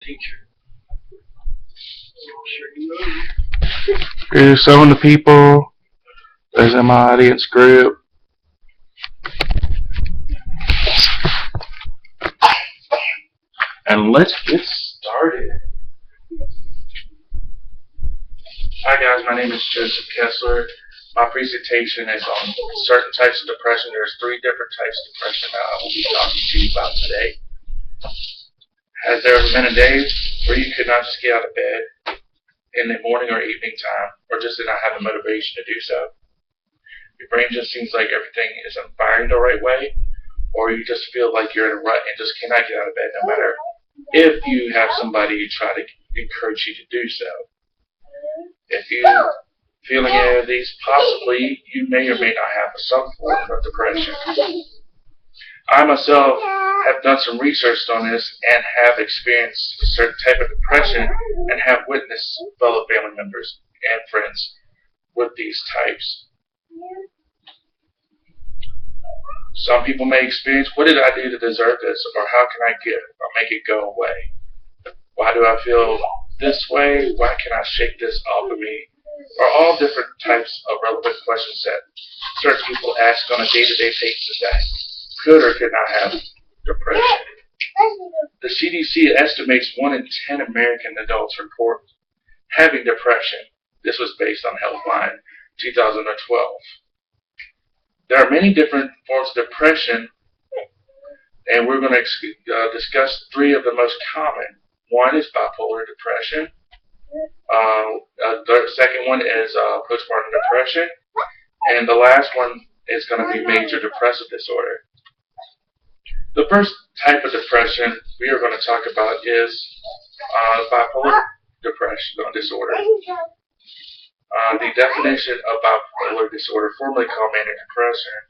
teacher. Here's some of the people that's in my audience group. And let's get started. Hi guys, my name is Joseph Kessler. My presentation is on certain types of depression. There's 3 different types of depression that I will be talking to you about today. Has there ever been a day where you could not just get out of bed in the morning or evening time, or just did not have the motivation to do so? Your brain just seems like everything isn't firing the right way, or you just feel like you're in a rut and just cannot get out of bed no matter if you have somebody who try to encourage you to do so. If you're feeling any of these, possibly you may or may not have some form of depression. I myself have done some research on this and have experienced a certain type of depression and have witnessed fellow family members and friends with these types. Some people may experience, what did I do to deserve this, or how can I get or make it go away? Why do I feel this way? Why can I shake this off of me? Are all different types of relevant questions that certain people ask on a day-to-day basis that could or could not have depression. The CDC estimates 1 in 10 American adults report having depression. This was based on Healthline 2012. There are many different forms of depression, and we're going to discuss 3 of the most common. One is bipolar depression. The second one is postpartum depression. And the last one is going to be major depressive disorder. The first type of depression we are going to talk about is bipolar depression disorder. The definition of bipolar disorder, formerly called manic depression,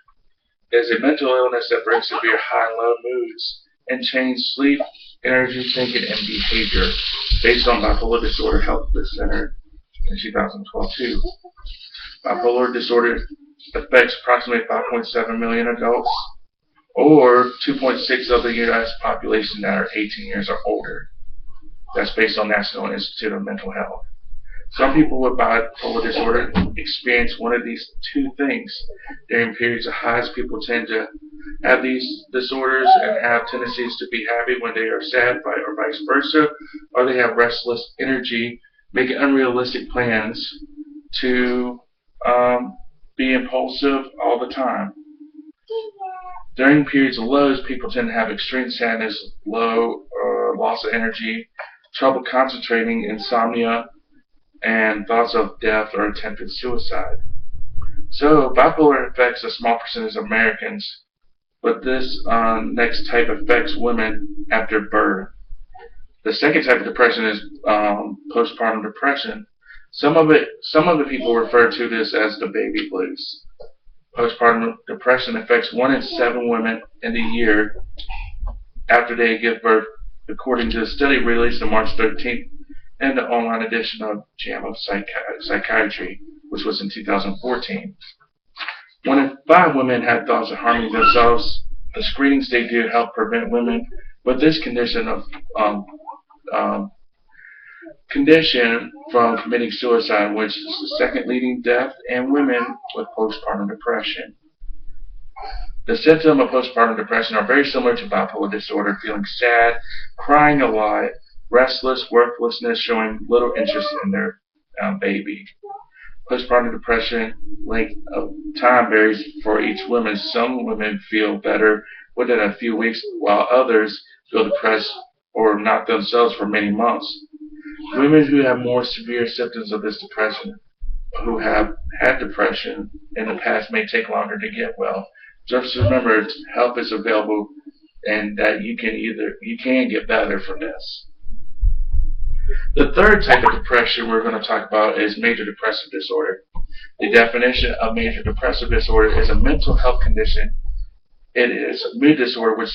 is a mental illness that brings severe high and low moods and change sleep, energy, thinking, and behavior, based on Bipolar Disorder Health Center in 2012 too. Bipolar disorder affects approximately 5.7 million adults, or 2.6 of the U.S. population that are 18 years or older. That's based on National Institute of Mental Health. Some people with bipolar disorder experience one of these 2 things. During periods of highs, people tend to have these disorders and have tendencies to be happy when they are sad, or vice versa, or they have restless energy, making unrealistic plans to be impulsive all the time. During periods of lows, people tend to have extreme sadness, low or loss of energy, trouble concentrating, insomnia, and thoughts of death or attempted suicide. So bipolar affects a small percentage of Americans, but this next type affects women after birth. The second type of depression is postpartum depression. Some of the people refer to this as the baby blues. Postpartum depression affects 1 in 7 women in the year after they give birth, according to a study released on March 13th in the online edition of JAMA of Psychiatry, which was in 2014. 1 in 5 women had thoughts of harming themselves. The screenings they do help prevent women with this condition from committing suicide, which is the second leading death in women with postpartum depression. The symptoms of postpartum depression are very similar to bipolar disorder: feeling sad, crying a lot, restless, worthlessness, showing little interest in their baby. Postpartum depression length of time varies for each woman. Some women feel better within a few weeks, while others feel depressed or not themselves for many months. Women who have more severe symptoms of this depression, who have had depression in the past, may take longer to get well. Just remember, help is available, and that you can get better from this. The third type of depression we're going to talk about is major depressive disorder. The definition of major depressive disorder is a mental health condition. It is a mood disorder which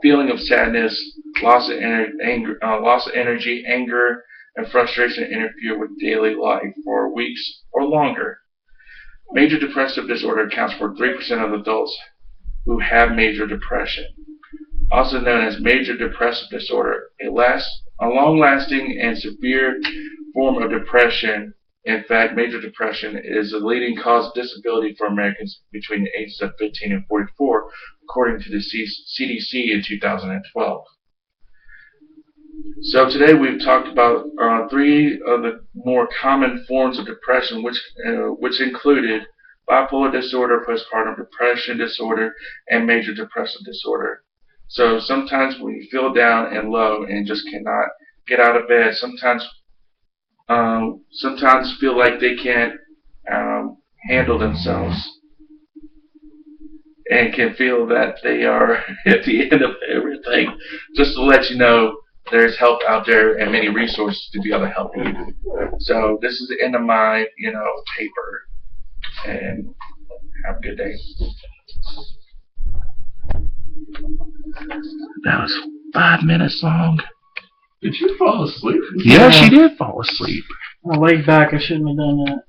feeling of sadness, loss of energy, anger, and frustration interfere with daily life for weeks or longer. Major depressive disorder accounts for 3% of adults who have major depression. also known as major depressive disorder, a long-lasting and severe form of depression. In fact, major depression is the leading cause of disability for Americans between the ages of 15 and 44, according to the CDC in 2012. So today we've talked about three of the more common forms of depression, which included bipolar disorder, postpartum depression disorder, and major depressive disorder. So sometimes when you feel down and low and just cannot get out of bed, sometimes feel like they can't handle themselves and can feel that they are at the end of everything. Just to let you know, there's help out there and many resources to be able to help you. So this is the end of my, paper. And have a good day. That was 5 minutes long. Did you fall asleep? Yeah, she did fall asleep. I laid back. I shouldn't have done that.